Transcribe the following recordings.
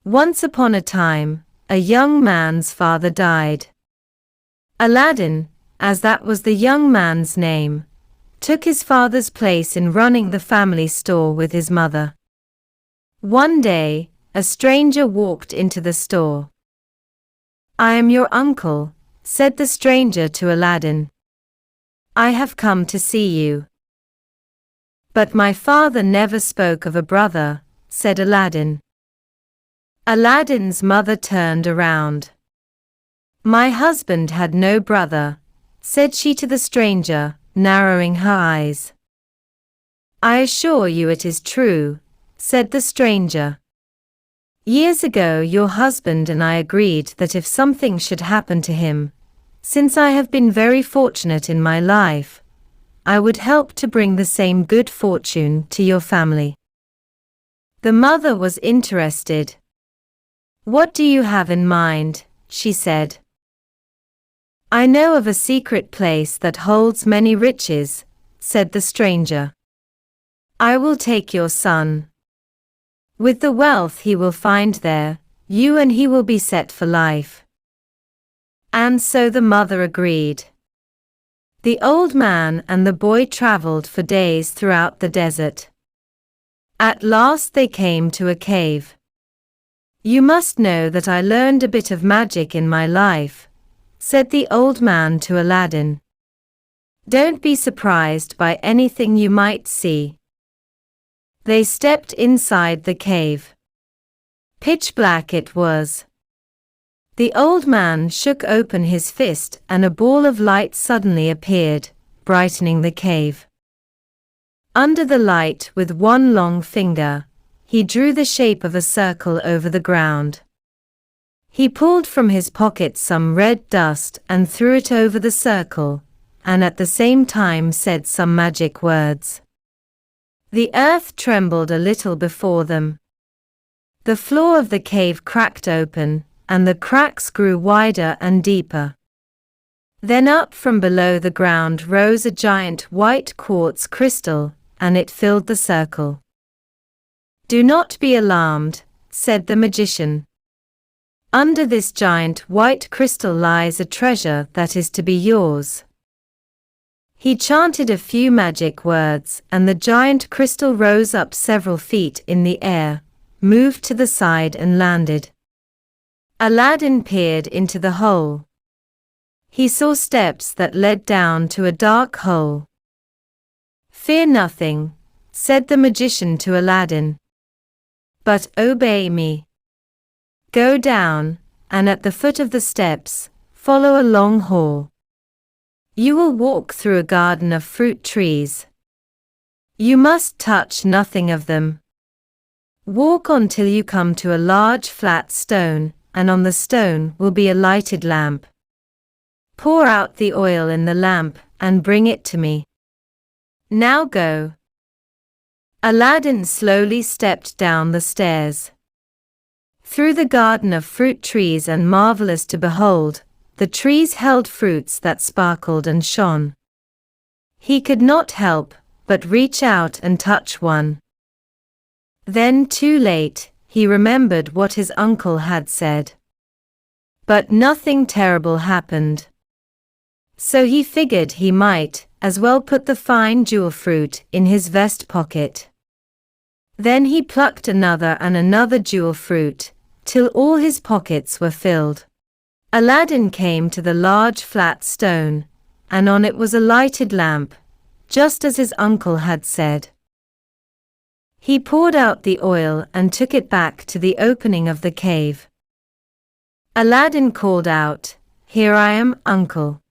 Once upon a time, a young man's father died. Aladdin, as that was the young man's name, took his father's place in running the family store with his mother. One day, a stranger walked into the store. "I am your uncle," said the stranger to Aladdin. "I have come to see you." "But my father never spoke of a brother," said Aladdin. Aladdin's mother turned around. "My husband had no brother," said she to the stranger, narrowing her eyes. "I assure you it is true," said the stranger. "Years ago your husband and I agreed that if something should happen to him, since I have been very fortunate in my life, I would help to bring the same good fortune to your family." The mother was interested. "What do you have in mind?" she said. "I know of a secret place that holds many riches," said the stranger. "I will take your son. With the wealth he will find there, you and he will be set for life." And so the mother agreed. The old man and the boy traveled for days throughout the desert. At last they came to a cave. "You must know that I learned a bit of magic in my life," said the old man to Aladdin. "Don't be surprised by anything you might see." They stepped inside the cave. Pitch black it was. The old man shook open his fist and a ball of light suddenly appeared, brightening the cave. Under the light, with one long finger, he drew the shape of a circle over the ground. He pulled from his pocket some red dust and threw it over the circle, and at the same time said some magic words. The earth trembled a little before them. The floor of the cave cracked open, and the cracks grew wider and deeper. Then up from below the ground rose a giant white quartz crystal, and it filled the circle. "Do not be alarmed," said the magician. "Under this giant white crystal lies a treasure that is to be yours." He chanted a few magic words, and the giant crystal rose up several feet in the air, moved to the side and landed. Aladdin peered into the hole. He saw steps that led down to a dark hole. "Fear nothing," said the magician to Aladdin, "but obey me. Go down, and at the foot of the steps, follow a long hall. You will walk through a garden of fruit trees. You must touch nothing of them. Walk on till you come to a large flat stone, and on the stone will be a lighted lamp. Pour out the oil in the lamp and bring it to me. Now go." Aladdin slowly stepped down the stairs. Through the garden of fruit trees, and marvelous to behold, the trees held fruits that sparkled and shone. He could not help but reach out and touch one. Then, too late, he remembered what his uncle had said. But nothing terrible happened. So he figured he might as well put the fine jewel fruit in his vest pocket. Then he plucked another and another jewel fruit, till all his pockets were filled. Aladdin came to the large flat stone, and on it was a lighted lamp, just as his uncle had said. He poured out the oil and took it back to the opening of the cave. Aladdin called out, "Here I am, uncle."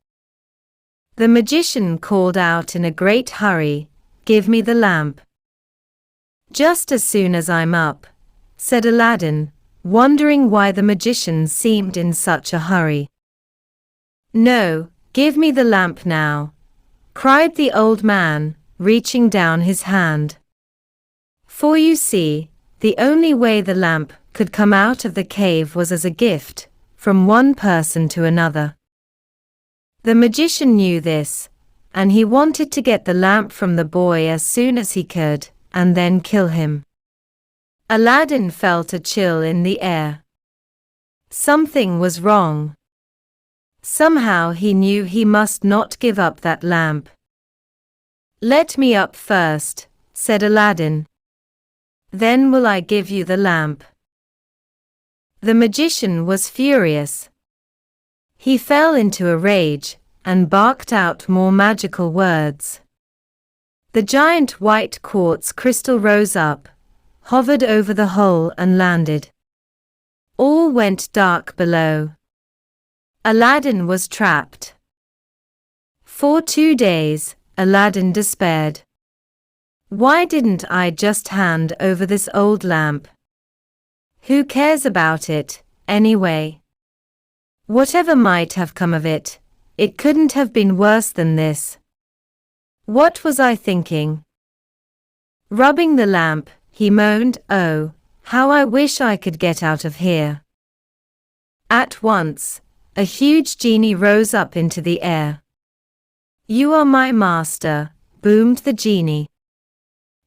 The magician called out in a great hurry, "Give me the lamp." "Just as soon as I'm up," said Aladdin, wondering why the magician seemed in such a hurry. "No, give me the lamp now," cried the old man, reaching down his hand. For you see, the only way the lamp could come out of the cave was as a gift, from one person to another. The magician knew this, and he wanted to get the lamp from the boy as soon as he could, and then kill him. Aladdin felt a chill in the air. Something was wrong. Somehow he knew he must not give up that lamp. "Let me up first," said Aladdin. "Then will I give you the lamp." The magician was furious. He fell into a rage and barked out more magical words. The giant white quartz crystal rose up, hovered over the hole and landed. All went dark below. Aladdin was trapped. For 2 days, Aladdin despaired. "Why didn't I just hand over this old lamp? Who cares about it, anyway? Whatever might have come of it, it couldn't have been worse than this. What was I thinking?" Rubbing the lamp, he moaned, "Oh, how I wish I could get out of here." At once, a huge genie rose up into the air. "You are my master," boomed the genie.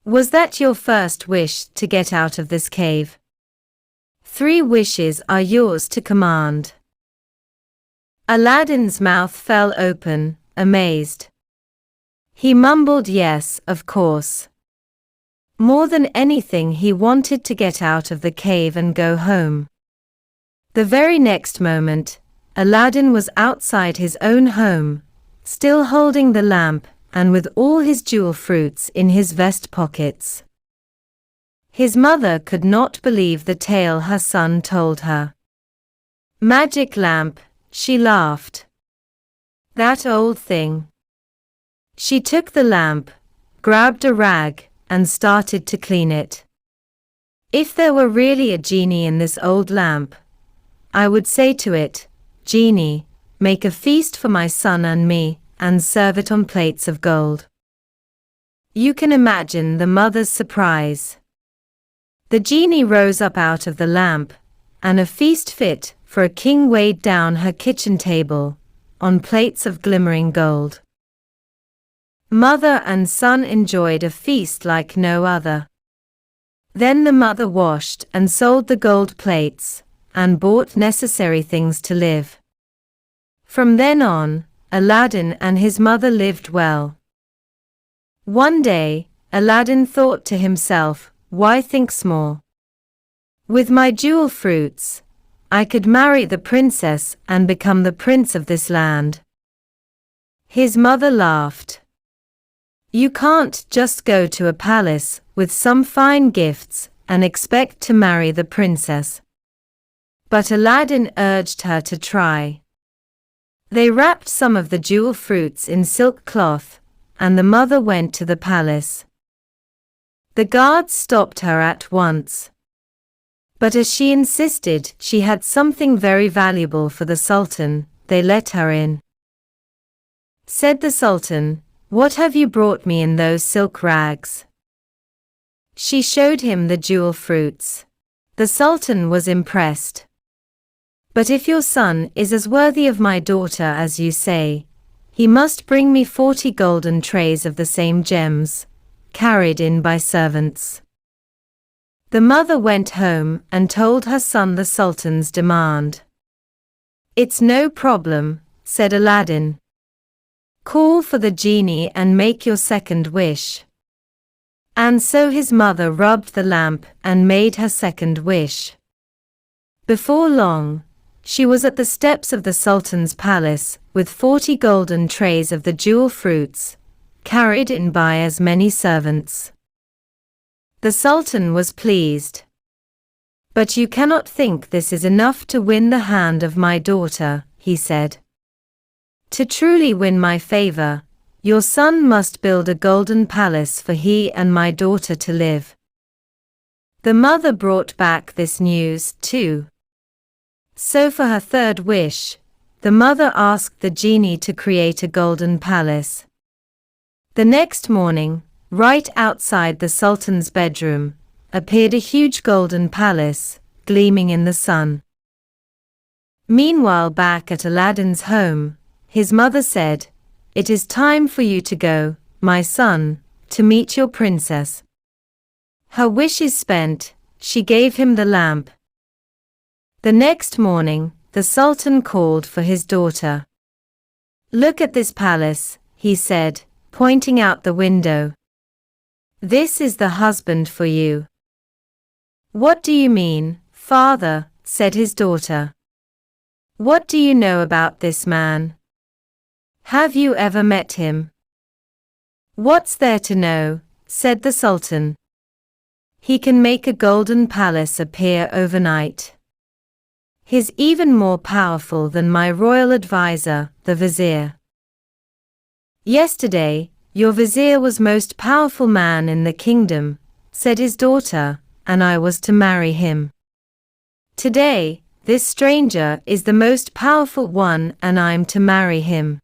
"Was that your first wish, to get out of this cave? 3 wishes are yours to command." Aladdin's mouth fell open, amazed. He mumbled yes, of course. More than anything he wanted to get out of the cave and go home. The very next moment, Aladdin was outside his own home, still holding the lamp and with all his jewel fruits in his vest pockets. His mother could not believe the tale her son told her. "Magic lamp," she laughed. "That old thing." She took the lamp, grabbed a rag, and started to clean it. "If there were really a genie in this old lamp, I would say to it, 'Genie, make a feast for my son and me, and serve it on plates of gold.'" You can imagine the mother's surprise. The genie rose up out of the lamp, and a feast fit for a king weighed down her kitchen table, on plates of glimmering gold. Mother and son enjoyed a feast like no other. Then the mother washed and sold the gold plates, and bought necessary things to live. From then on, Aladdin and his mother lived well. One day, Aladdin thought to himself, "Why think small? With my jewel fruits, I could marry the princess and become the prince of this land." His mother laughed. "You can't just go to a palace with some fine gifts and expect to marry the princess." But Aladdin urged her to try. They wrapped some of the jewel fruits in silk cloth, and the mother went to the palace. The guards stopped her at once. But as she insisted she had something very valuable for the Sultan, they let her in. Said the Sultan, "What have you brought me in those silk rags?" She showed him the jewel fruits. The Sultan was impressed. "But if your son is as worthy of my daughter as you say, he must bring me 40 golden trays of the same gems, carried in by servants." The mother went home and told her son the Sultan's demand. "It's no problem," said Aladdin. "Call for the genie and make your second wish." And so his mother rubbed the lamp and made her second wish. Before long, she was at the steps of the Sultan's palace with 40 golden trays of the jewel fruits, carried in by as many servants. The Sultan was pleased. "But you cannot think this is enough to win the hand of my daughter," he said. "To truly win my favor, your son must build a golden palace for he and my daughter to live." The mother brought back this news, too. So for her third wish, the mother asked the genie to create a golden palace. The next morning, right outside the Sultan's bedroom, appeared a huge golden palace, gleaming in the sun. Meanwhile, back at Aladdin's home, his mother said, "It is time for you to go, my son, to meet your princess. Her wish is spent, she gave him the lamp. The next morning, the Sultan called for his daughter. "Look at this palace," he said, pointing out the window. "This is the husband for you." "What do you mean, father?" said his daughter. "What do you know about this man? Have you ever met him?" "What's there to know?" said the Sultan. "He can make a golden palace appear overnight. He's even more powerful than my royal advisor, the vizier. Yesterday, your vizier was most powerful man in the kingdom," said his daughter, "and I was to marry him. Today, this stranger is the most powerful one and I'm to marry him.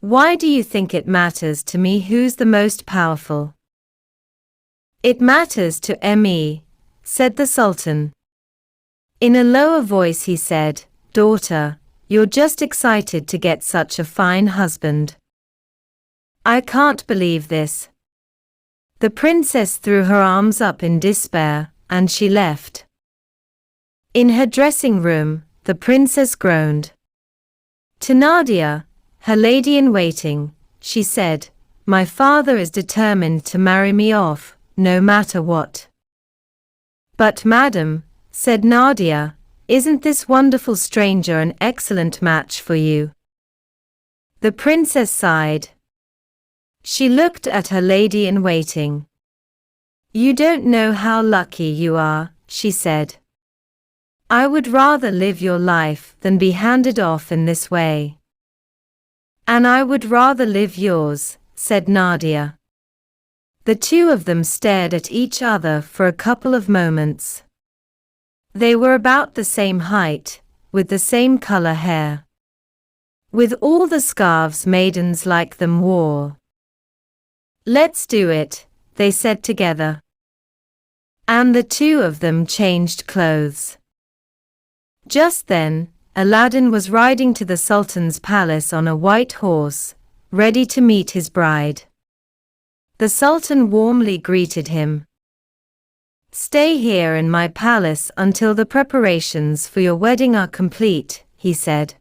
Why do you think it matters to me who's the most powerful?" "It matters to me," said the Sultan. In a lower voice he said, "Daughter, you're just excited to get such a fine husband. I can't believe this." The princess threw her arms up in despair, and she left. In her dressing room, the princess groaned. To Nadia, her lady-in-waiting, she said, "My father is determined to marry me off, no matter what." "But madam," said Nadia, "isn't this wonderful stranger an excellent match for you?" The princess sighed. She looked at her lady-in-waiting. "You don't know how lucky you are," she said. "I would rather live your life than be handed off in this way." "And I would rather live yours," said Nadia. The two of them stared at each other for a couple of moments. They were about the same height, with the same color hair. With all the scarves maidens like them wore. "Let's do it," they said together. And the two of them changed clothes. Just then, Aladdin was riding to the Sultan's palace on a white horse, ready to meet his bride. The Sultan warmly greeted him. "Stay here in my palace until the preparations for your wedding are complete," he said.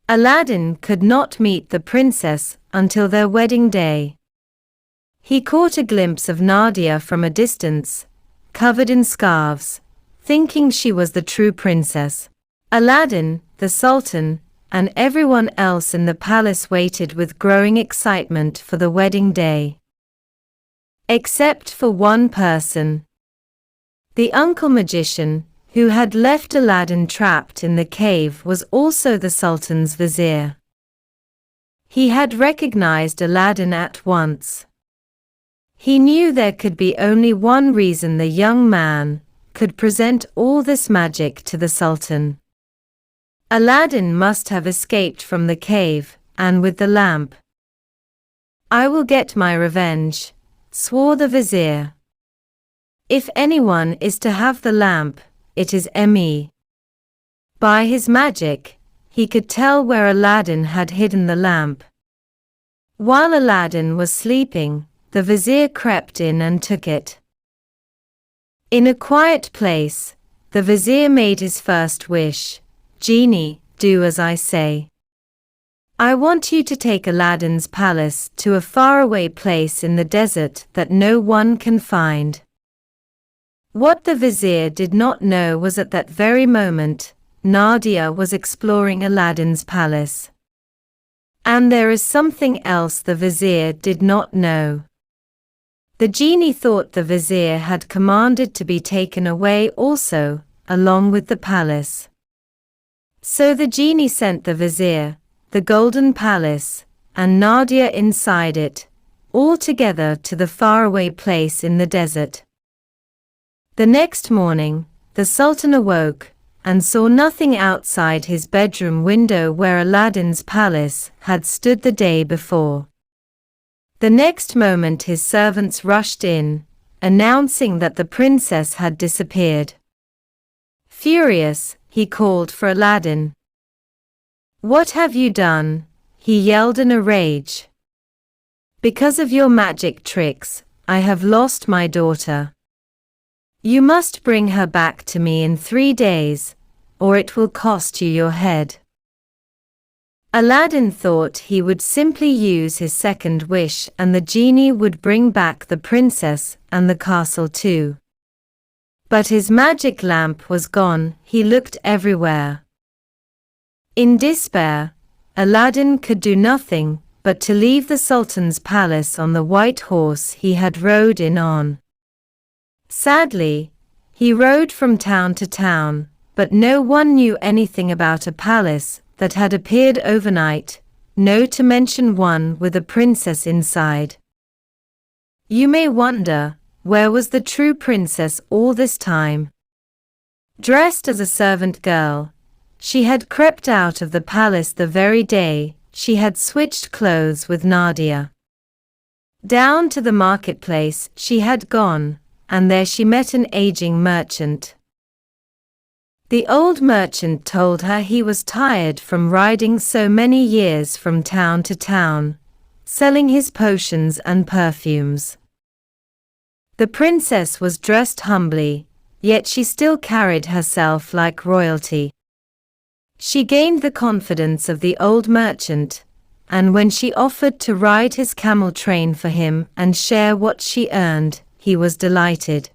Aladdin could not meet the princess until their wedding day. He caught a glimpse of Nadia from a distance, covered in scarves, thinking she was the true princess. Aladdin, the Sultan, and everyone else in the palace waited with growing excitement for the wedding day. Except for one person. The uncle magician, who had left Aladdin trapped in the cave, was also the Sultan's vizier. He had recognized Aladdin at once. He knew there could be only one reason the young man could present all this magic to the Sultan. Aladdin must have escaped from the cave, and with the lamp. "I will get my revenge," swore the vizier. "If anyone is to have the lamp, it is me." By his magic, he could tell where Aladdin had hidden the lamp. While Aladdin was sleeping, the vizier crept in and took it. In a quiet place, the vizier made his first wish. "Genie, do as I say. I want you to take Aladdin's palace to a faraway place in the desert that no one can find." What the vizier did not know was at that very moment, Nadia was exploring Aladdin's palace. And there is something else the vizier did not know. The genie thought the vizier had commanded to be taken away also, along with the palace. So the genie sent the vizier, the golden palace, and Nadia inside it, all together to the faraway place in the desert. The next morning, the Sultan awoke, and saw nothing outside his bedroom window where Aladdin's palace had stood the day before. The next moment his servants rushed in, announcing that the princess had disappeared. Furious, he called for Aladdin. "What have you done?" he yelled in a rage. "Because of your magic tricks, I have lost my daughter." You must bring her back to me in 3 days, or it will cost you your head." Aladdin thought he would simply use his second wish and the genie would bring back the princess and the castle too. But his magic lamp was gone. He looked everywhere. In despair, Aladdin could do nothing but to leave the Sultan's palace on the white horse he had rode in on. Sadly, he rode from town to town, but no one knew anything about a palace that had appeared overnight, no to mention one with a princess inside. You may wonder, where was the true princess all this time? Dressed as a servant girl, she had crept out of the palace the very day she had switched clothes with Nadia. Down to the marketplace she had gone, and there she met an aging merchant. The old merchant told her he was tired from riding so many years from town to town, selling his potions and perfumes. The princess was dressed humbly, yet she still carried herself like royalty. She gained the confidence of the old merchant, and when she offered to ride his camel train for him and share what she earned, he was delighted.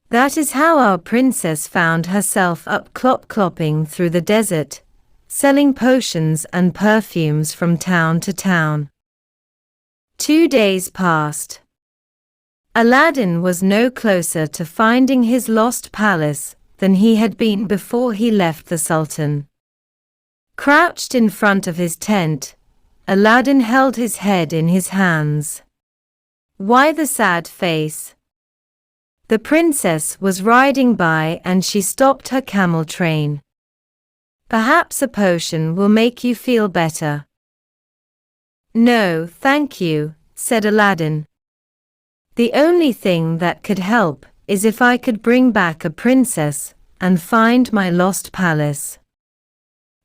That is how our princess found herself up clopping through the desert, selling potions and perfumes from town to town. 2 days passed. Aladdin was no closer to finding his lost palace than he had been before he left the Sultan. Crouched in front of his tent, Aladdin held his head in his hands. Why the sad face? The princess was riding by and she stopped her camel train. Perhaps a potion will make you feel better. No, thank you, said Aladdin. The only thing that could help is if I could bring back a princess and find my lost palace.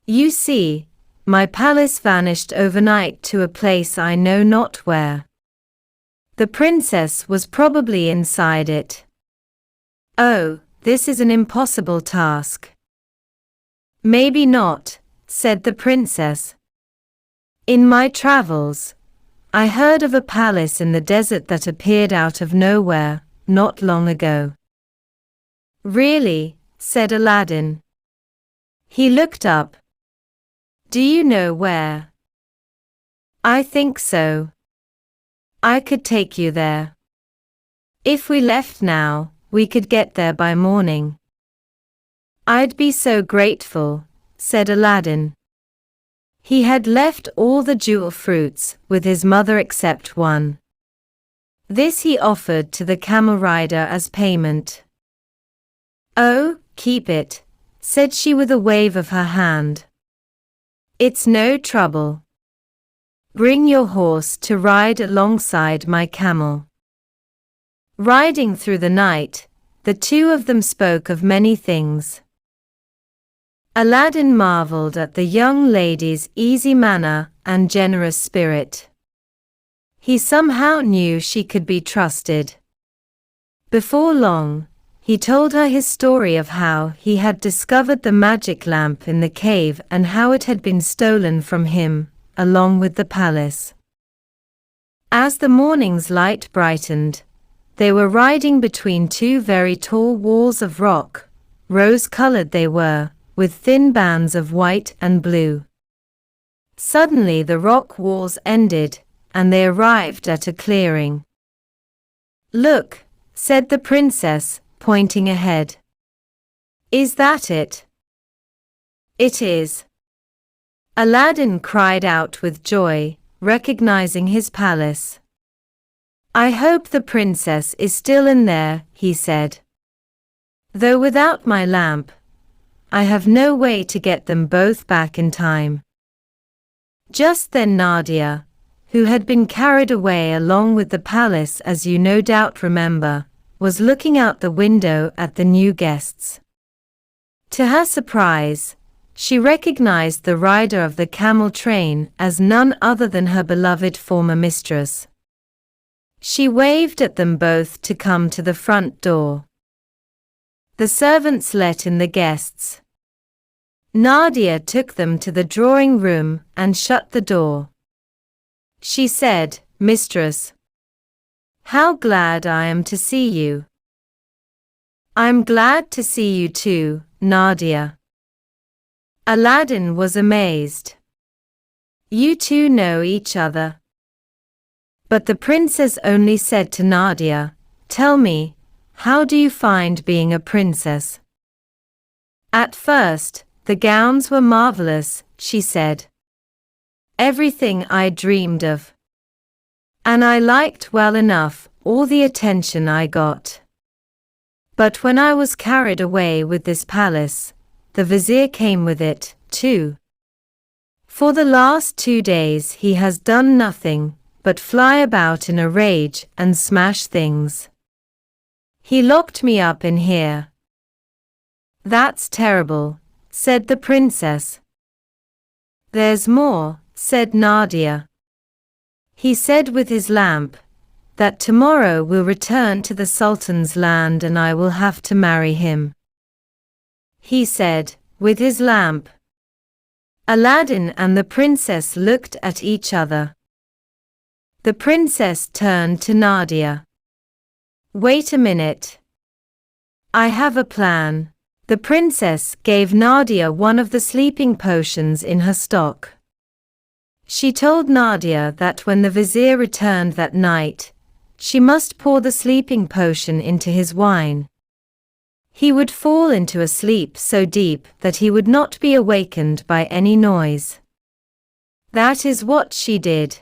You see, my palace vanished overnight to a place I know not where. The princess was probably inside it. Oh, this is an impossible task. Maybe not, said the princess. In my travels, I heard of a palace in the desert that appeared out of nowhere, not long ago. Really, said Aladdin. He looked up. Do you know where? I think so. I could take you there. If we left now, we could get there by morning. I'd be so grateful, said Aladdin. He had left all the jewel fruits with his mother except one. This he offered to the camel rider as payment. Oh, keep it, said she with a wave of her hand. It's no trouble. Bring your horse to ride alongside my camel. Riding through the night, the two of them spoke of many things. Aladdin marveled at the young lady's easy manner and generous spirit. He somehow knew she could be trusted. Before long, he told her his story of how he had discovered the magic lamp in the cave and how it had been stolen from him, along with the palace. As the morning's light brightened, they were riding between two very tall walls of rock, rose-colored they were, with thin bands of white and blue. Suddenly the rock walls ended, and they arrived at a clearing. Look, said the princess, pointing ahead. Is that it? It is. Aladdin cried out with joy, recognizing his palace. I hope the princess is still in there, he said. Though without my lamp, I have no way to get them both back in time. Just then Nadia, who had been carried away along with the palace as you no doubt remember, was looking out the window at the new guests. To her surprise, she recognized the rider of the camel train as none other than her beloved former mistress. She waved at them both to come to the front door. The servants let in the guests. Nadia took them to the drawing room and shut the door. She said, "Mistress, how glad I am to see you." "I'm glad to see you too, Nadia." Aladdin was amazed. "You two know each other?" But the princess only said to Nadia, "Tell me, how do you find being a princess?" "At first, the gowns were marvelous," she said. "Everything I dreamed of. And I liked well enough all the attention I got. But when I was carried away with this palace, the vizier came with it, too. For the last 2 days he has done nothing but fly about in a rage and smash things. He locked me up in here." "That's terrible," said the princess. "There's more," said Nadia. "He said with his lamp, that tomorrow we'll return to the Sultan's land and I will have to marry him." "He said, with his lamp?" Aladdin and the princess looked at each other. The princess turned to Nadia. "Wait a minute. I have a plan." The princess gave Nadia one of the sleeping potions in her stock. She told Nadia that when the vizier returned that night, she must pour the sleeping potion into his wine. He would fall into a sleep so deep that he would not be awakened by any noise. That is what she did.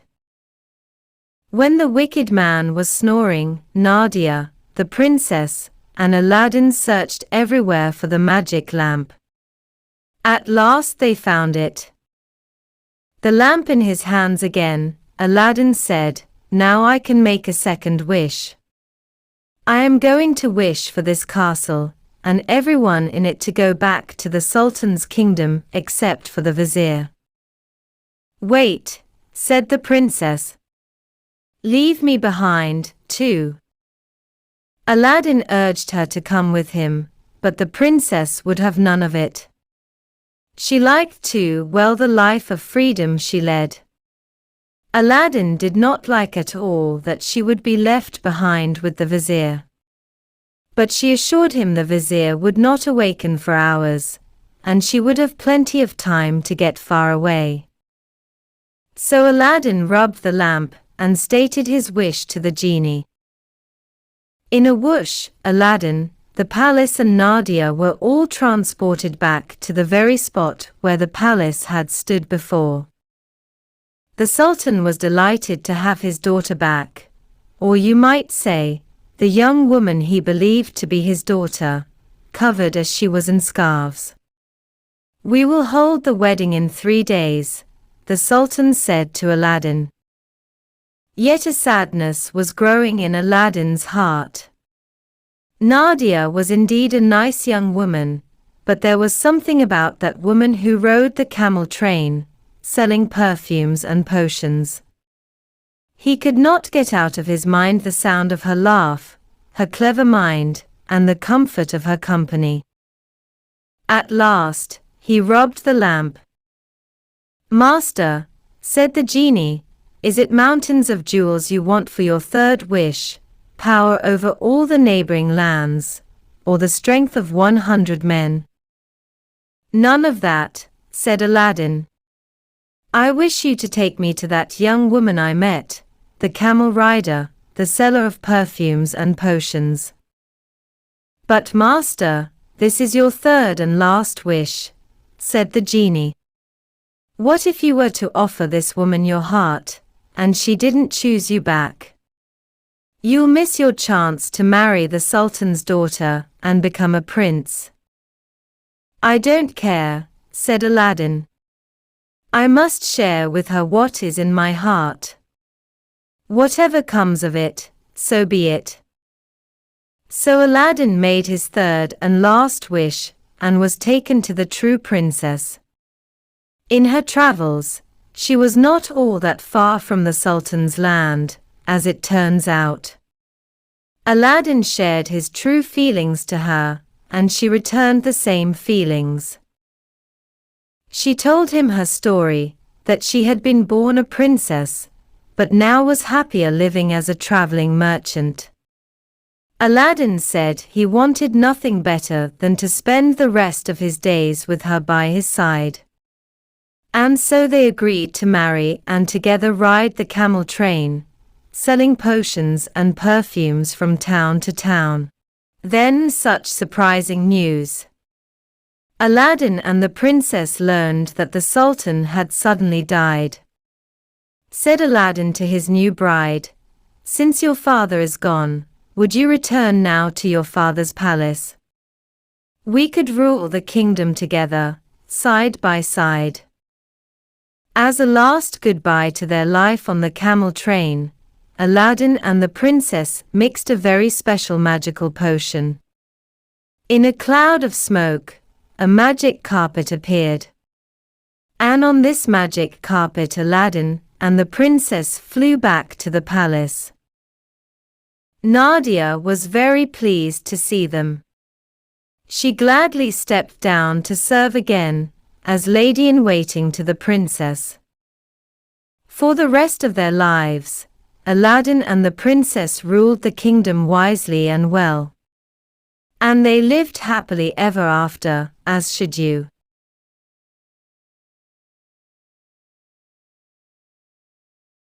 When the wicked man was snoring, Nadia, the princess, and Aladdin searched everywhere for the magic lamp. At last they found it. The lamp in his hands again, Aladdin said, "Now I can make a second wish. I am going to wish for this castle, and everyone in it to go back to the Sultan's kingdom except for the vizier." "Wait," said the princess. "Leave me behind, too." Aladdin urged her to come with him, but the princess would have none of it. She liked too well the life of freedom she led. Aladdin did not like at all that she would be left behind with the vizier. But she assured him the vizier would not awaken for hours, and she would have plenty of time to get far away. So Aladdin rubbed the lamp and stated his wish to the genie. In a whoosh, Aladdin, the palace and Nadia were all transported back to the very spot where the palace had stood before. The Sultan was delighted to have his daughter back, or you might say, the young woman he believed to be his daughter, covered as she was in scarves. "We will hold the wedding in 3 days," the Sultan said to Aladdin. Yet a sadness was growing in Aladdin's heart. Nadia was indeed a nice young woman, but there was something about that woman who rode the camel train, selling perfumes and potions. He could not get out of his mind the sound of her laugh, her clever mind, and the comfort of her company. At last, he rubbed the lamp. "Master," said the genie, "is it mountains of jewels you want for your third wish, power over all the neighboring lands, or the strength of 100 men?" "None of that," said Aladdin. "I wish you to take me to that young woman I met, the camel rider, the seller of perfumes and potions." "But master, this is your third and last wish," said the genie. "What if you were to offer this woman your heart, and she didn't choose you back? You'll miss your chance to marry the Sultan's daughter and become a prince." "I don't care," said Aladdin. "I must share with her what is in my heart. Whatever comes of it, so be it." So Aladdin made his third and last wish, and was taken to the true princess. In her travels, she was not all that far from the Sultan's land, as it turns out. Aladdin shared his true feelings to her, and she returned the same feelings. She told him her story, that she had been born a princess, but now was happier living as a traveling merchant. Aladdin said he wanted nothing better than to spend the rest of his days with her by his side. And so they agreed to marry and together ride the camel train, selling potions and perfumes from town to town. Then such surprising news. Aladdin and the princess learned that the Sultan had suddenly died. Said Aladdin to his new bride, "Since your father is gone, would you return now to your father's palace? We could rule the kingdom together, side by side." As a last goodbye to their life on the camel train, Aladdin and the princess mixed a very special magical potion. In a cloud of smoke, a magic carpet appeared. And on this magic carpet Aladdin and the princess flew back to the palace. Nadia was very pleased to see them. She gladly stepped down to serve again, as lady-in-waiting to the princess. For the rest of their lives, Aladdin and the princess ruled the kingdom wisely and well. And they lived happily ever after, as should you.